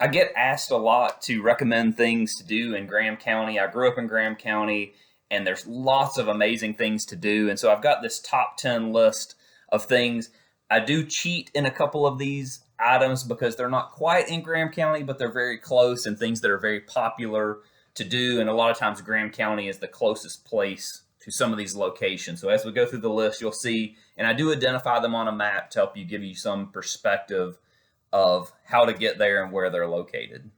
I get asked a lot to recommend things to do in Graham County. I grew up in Graham County, and there's lots of amazing things to do. And so I've got this top 10 list of things. I do cheat in a couple of these items because they're not quite in Graham County, but they're very close and things that are very popular to do. And a lot of times Graham County is the closest place to some of these locations. So as we go through the list, you'll see, and I do identify them on a map to help you give you some perspective of how to get there and where they're located.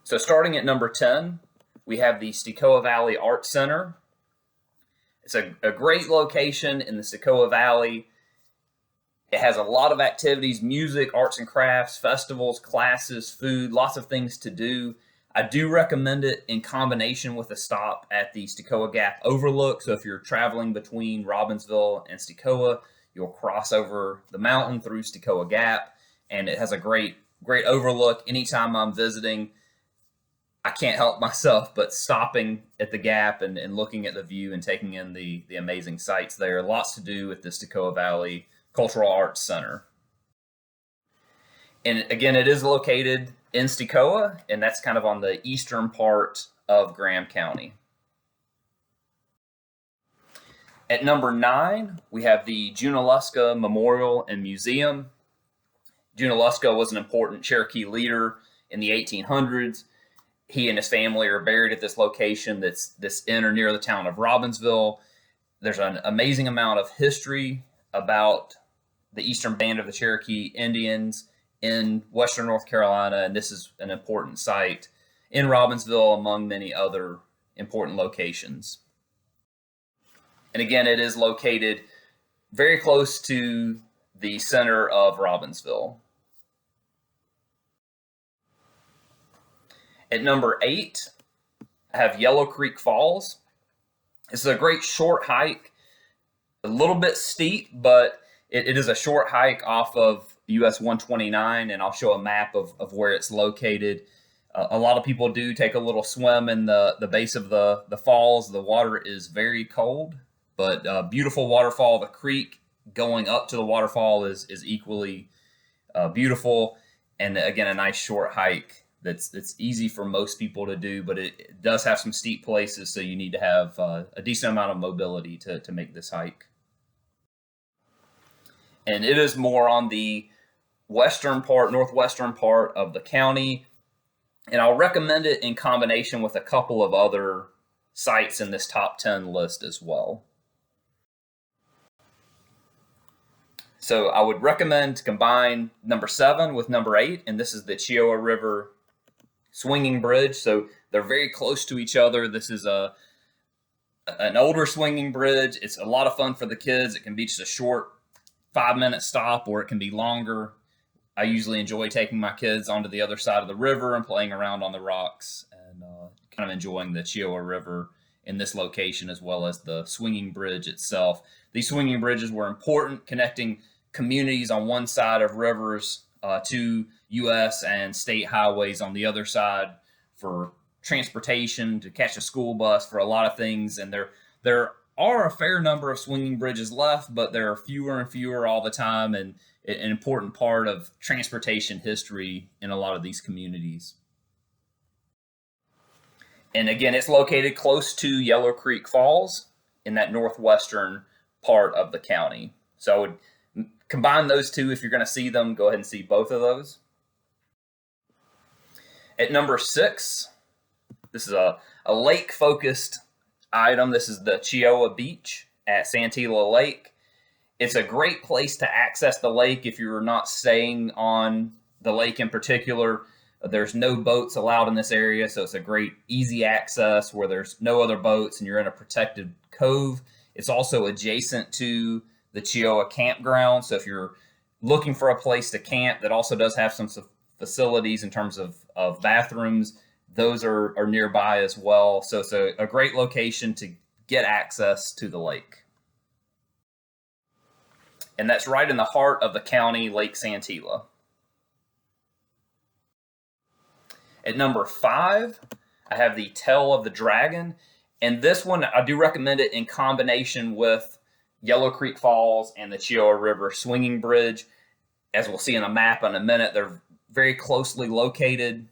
So starting at number 10, we have the Stecoah Valley Art Center. It's a great location in the Stecoah Valley. It has a lot of activities, music, arts and crafts, festivals, classes, food, lots of things to do. I do recommend it in combination with a stop at the Stecoah Gap Overlook. So if you're traveling between Robbinsville and Stecoah, you'll cross over the mountain through Stecoah Gap, and it has a great overlook. Anytime I'm visiting, I can't help myself but stopping at the Gap and looking at the view and taking in the amazing sights there. Lots to do at the Stecoah Valley Cultural Arts Center. And again, it is located in Stecoah, and that's kind of on the eastern part of Graham County. At number 9, we have the Junaluska Memorial and Museum. Junaluska was an important Cherokee leader in the 1800s. He and his family are buried at this location that's in or near the town of Robbinsville. There's an amazing amount of history about the Eastern Band of the Cherokee Indians in Western North Carolina, and this is an important site in Robbinsville among many other important locations. And again, it is located very close to the center of Robbinsville. At number 8, I have Yellow Creek Falls. This is a great short hike, a little bit steep, but it is a short hike off of US 129, and I'll show a map of where it's located. A lot of people do take a little swim in the base of the falls. The water is very cold, but beautiful waterfall. The creek going up to the waterfall is equally beautiful, and again, a nice short hike that's easy for most people to do, but it does have some steep places, so you need to have a decent amount of mobility to make this hike. And it is more on the northwestern part of the county, and I'll recommend it in combination with a couple of other sites in this top 10 list as well. So I would recommend to combine number 7 with number 8, and this is the Cheoah River swinging bridge. So they're very close to each other. This is an older swinging bridge. It's a lot of fun for the kids. It can be just a short 5-minute stop, or it can be longer. I usually enjoy taking my kids onto the other side of the river and playing around on the rocks and kind of enjoying the Cheoah River in this location, as well as the swinging bridge itself. These swinging bridges were important, connecting communities on one side of rivers to U.S. and state highways on the other side for transportation, to catch a school bus, for a lot of things. And there are a fair number of swinging bridges left, but there are fewer and fewer all the time, and an important part of transportation history in a lot of these communities. And again, it's located close to Yellow Creek Falls in that northwestern part of the county. So I would combine those two. If you're going to see them, go ahead and see both of those. At number 6, this is a lake-focused item. This is the Cheoah Beach at Santeetlah Lake. It's a great place to access the lake if you're not staying on the lake in particular. There's no boats allowed in this area, so it's a great easy access where there's no other boats and you're in a protected cove. It's also adjacent to the Cheoah campground, so if you're looking for a place to camp that also does have some facilities in terms of bathrooms, those are nearby as well. So it's a great location to get access to the lake. And that's right in the heart of the county, Lake Santeetlah. At number 5, I have the Tail of the Dragon. And this one, I do recommend it in combination with Yellow Creek Falls and the Cheoah River Swinging Bridge. as we'll see in a map in a minute, they're very closely located.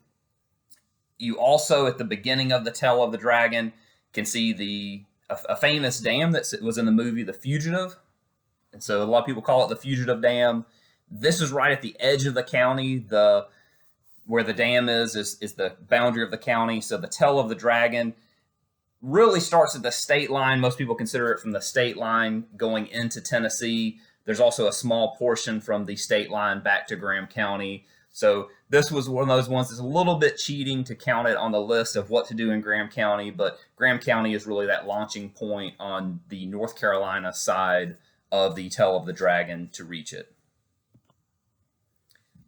You also, at the beginning of the tail of the dragon, can see a famous dam that was in the movie The Fugitive. And so a lot of people call it the Fugitive Dam. This is right at the edge of the county. Where the dam is the boundary of the county. So the tail of the dragon really starts at the state line. Most people consider it from the state line going into Tennessee. There's also a small portion from the state line back to Graham County. So this was one of those ones that's a little bit cheating to count it on the list of what to do in Graham County, but Graham County is really that launching point on the North Carolina side of the tail of the dragon to reach it.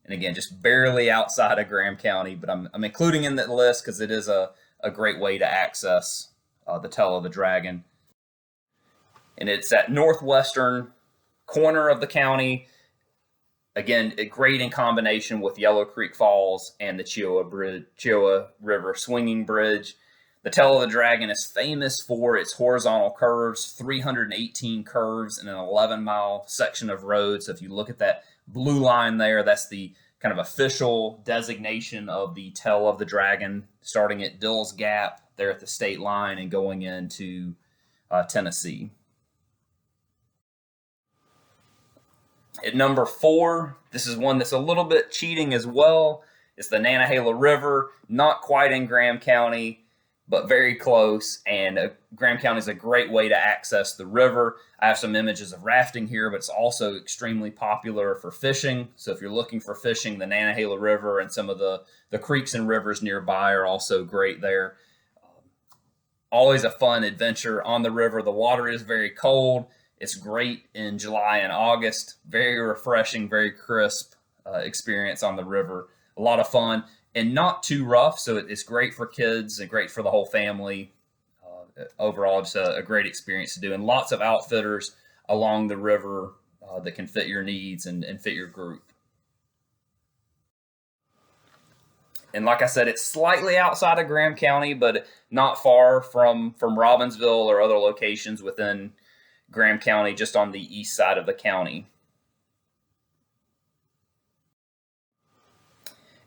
And again, just barely outside of Graham County, but I'm including in that list because it is a great way to access the tail of the dragon. And it's at northwestern corner of the county. Again, great in combination with Yellow Creek Falls and the Cheoah River swinging bridge. The tail of the dragon is famous for its horizontal curves, 318 curves in an 11-mile section of road. So if you look at that blue line there, that's the kind of official designation of the tail of the dragon, starting at Dill's Gap there at the state line and going into Tennessee. At number 4, this is one that's a little bit cheating as well. It's the Nantahala River, not quite in Graham County, but very close. And Graham County is a great way to access the river. I have some images of rafting here, but it's also extremely popular for fishing. So if you're looking for fishing, the Nantahala River and some of the creeks and rivers nearby are also great there. Always a fun adventure on the river. The water is very cold. It's great in July and August. Very refreshing, very crisp experience on the river. A lot of fun and not too rough. So it's great for kids and great for the whole family. Overall, just a great experience to do. And lots of outfitters along the river that can fit your needs and fit your group. And like I said, it's slightly outside of Graham County, but not far from Robbinsville or other locations within Graham County, just on the east side of the county.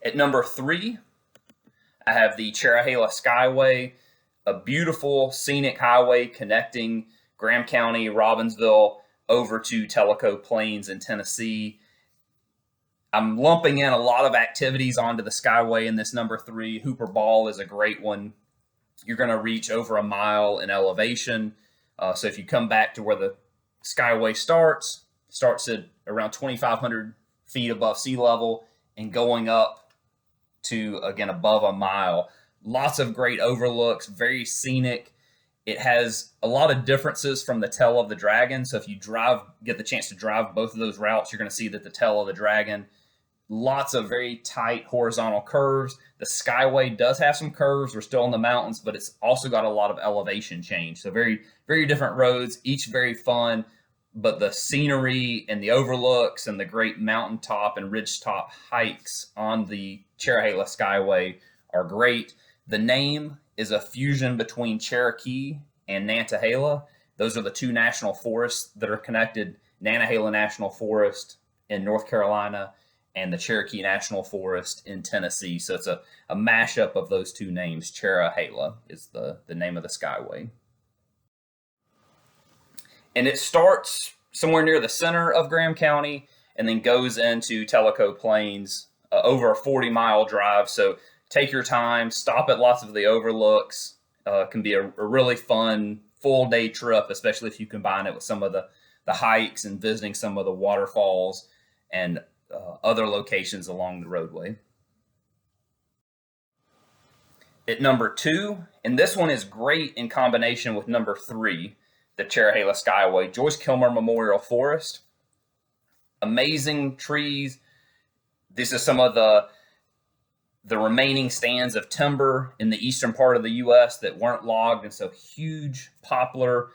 At number 3, I have the Cherohala Skyway, a beautiful scenic highway connecting Graham County, Robbinsville, over to Tellico Plains in Tennessee. I'm lumping in a lot of activities onto the Skyway in this number 3. Hooper Ball is a great one. You're going to reach over a mile in elevation. So if you come back to where the Skyway starts at around 2,500 feet above sea level and going up to, again, above a mile. Lots of great overlooks, very scenic. It has a lot of differences from the tail of the dragon. So if you get the chance to drive both of those routes, you're going to see that the tail of the dragon, lots of very tight horizontal curves. The Skyway does have some curves. We're still in the mountains, but it's also got a lot of elevation change. So very, very different roads, each very fun, but the scenery and the overlooks and the great mountaintop and ridgetop hikes on the Cherohala Skyway are great. The name is a fusion between Cherokee and Nantahala. Those are the two national forests that are connected. Nantahala National Forest in North Carolina and the Cherokee National Forest in Tennessee. So it's a mashup of those two names. Cherohala is the name of the Skyway. And it starts somewhere near the center of Graham County and then goes into Tellico Plains, over a 40-mile drive. So take your time, stop at lots of the overlooks. Can be a really fun full-day trip, especially if you combine it with some of the hikes and visiting some of the waterfalls and other locations along the roadway. At number 2, and this one is great in combination with number 3, the Cherohala Skyway, Joyce Kilmer Memorial Forest. Amazing trees. This is some of the remaining stands of timber in the eastern part of the U.S. that weren't logged, and so huge poplar.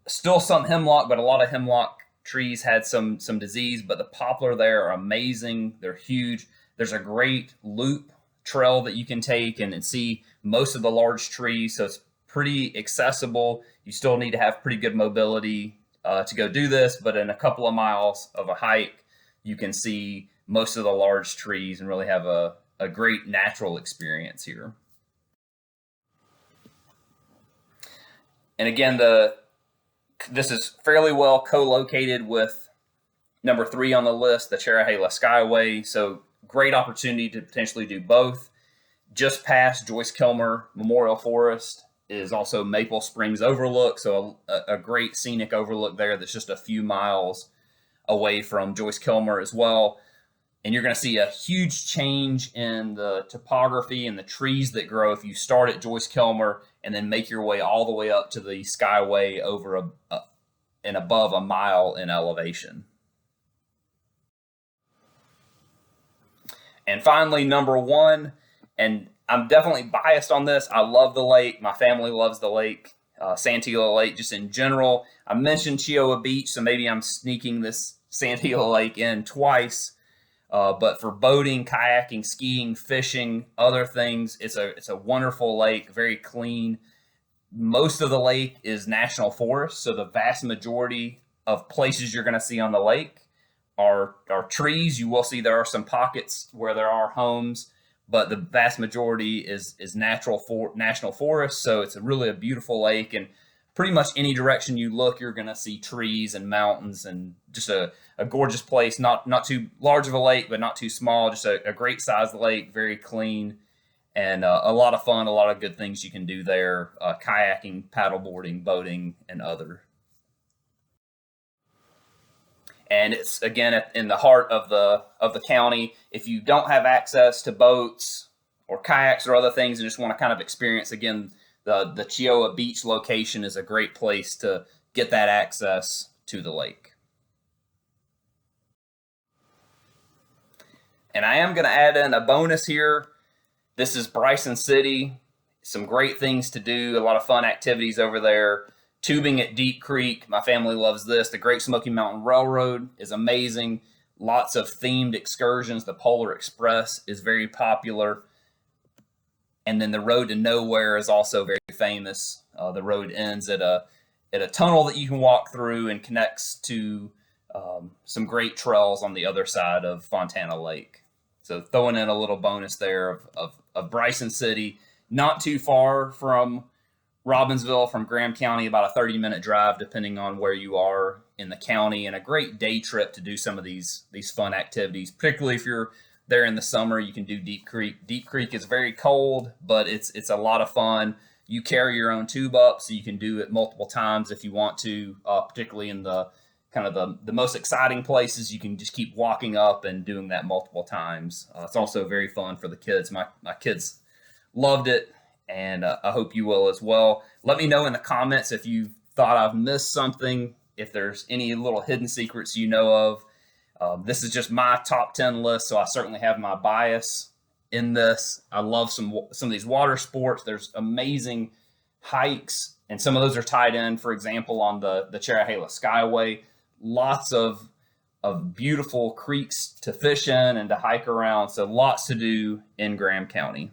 Still some hemlock, but a lot of hemlock trees had some disease, but the poplar there are amazing. They're huge. There's a great loop trail that you can take and see most of the large trees, so it's pretty accessible. You still need to have pretty good mobility to go do this, but in a couple of miles of a hike you can see most of the large trees and really have a great natural experience here. And again, this is fairly well co-located with number 3 on the list, the Cherohala Skyway. So great opportunity to potentially do both. Just past Joyce Kilmer Memorial Forest is also Maple Springs Overlook. So a great scenic overlook there that's just a few miles away from Joyce Kilmer as well. And you're going to see a huge change in the topography and the trees that grow if you start at Joyce Kilmer and then make your way all the way up to the Skyway over and above a mile in elevation. And finally, number 1, and I'm definitely biased on this. I love the lake. My family loves the lake, Santeetlah Lake just in general. I mentioned Cheoah Beach, so maybe I'm sneaking this Santeetlah Lake in twice. But for boating, kayaking, skiing, fishing, other things, it's a wonderful lake, very clean. Most of the lake is national forest, so the vast majority of places you're going to see on the lake are trees. You will see there are some pockets where there are homes, but the vast majority is national forest. So it's really a beautiful lake, and pretty much any direction you look, you're going to see trees and mountains, and just a gorgeous place. Not too large of a lake, but not too small. Just a great sized lake, very clean, and a lot of fun. A lot of good things you can do there: kayaking, paddleboarding, boating, and other. And it's again in the heart of the county. If you don't have access to boats or kayaks or other things, and just want to kind of experience again, the Cheoah Beach location is a great place to get that access to the lake. And I am going to add in a bonus here. This is Bryson City. Some great things to do, a lot of fun activities over there. Tubing at Deep Creek, my family loves this. The Great Smoky Mountain Railroad is amazing. Lots of themed excursions. The Polar Express is very popular. And then the Road to Nowhere is also very famous. The road ends at a tunnel that you can walk through and connects to some great trails on the other side of Fontana Lake. So throwing in a little bonus there of Bryson City, not too far from Robbinsville, from Graham County, about a 30-minute drive, depending on where you are in the county, and a great day trip to do some of these fun activities. Particularly if you're there in the summer, you can do Deep Creek. Deep Creek is very cold, but it's a lot of fun. You carry your own tube up, so you can do it multiple times if you want to. Particularly in the kind of the most exciting places, you can just keep walking up and doing that multiple times. It's also very fun for the kids. My kids loved it, and I hope you will as well. Let me know in the comments if you thought I've missed something, if there's any little hidden secrets you know of. This is just my top 10 list, so I certainly have my bias in this. I love some of these water sports. There's amazing hikes, and some of those are tied in, for example, on the Cherohala Skyway. Lots of beautiful creeks to fish in and to hike around, so lots to do in Graham County.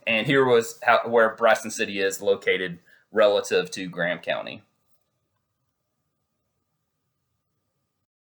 And here was where Bryson City is located relative to Graham County.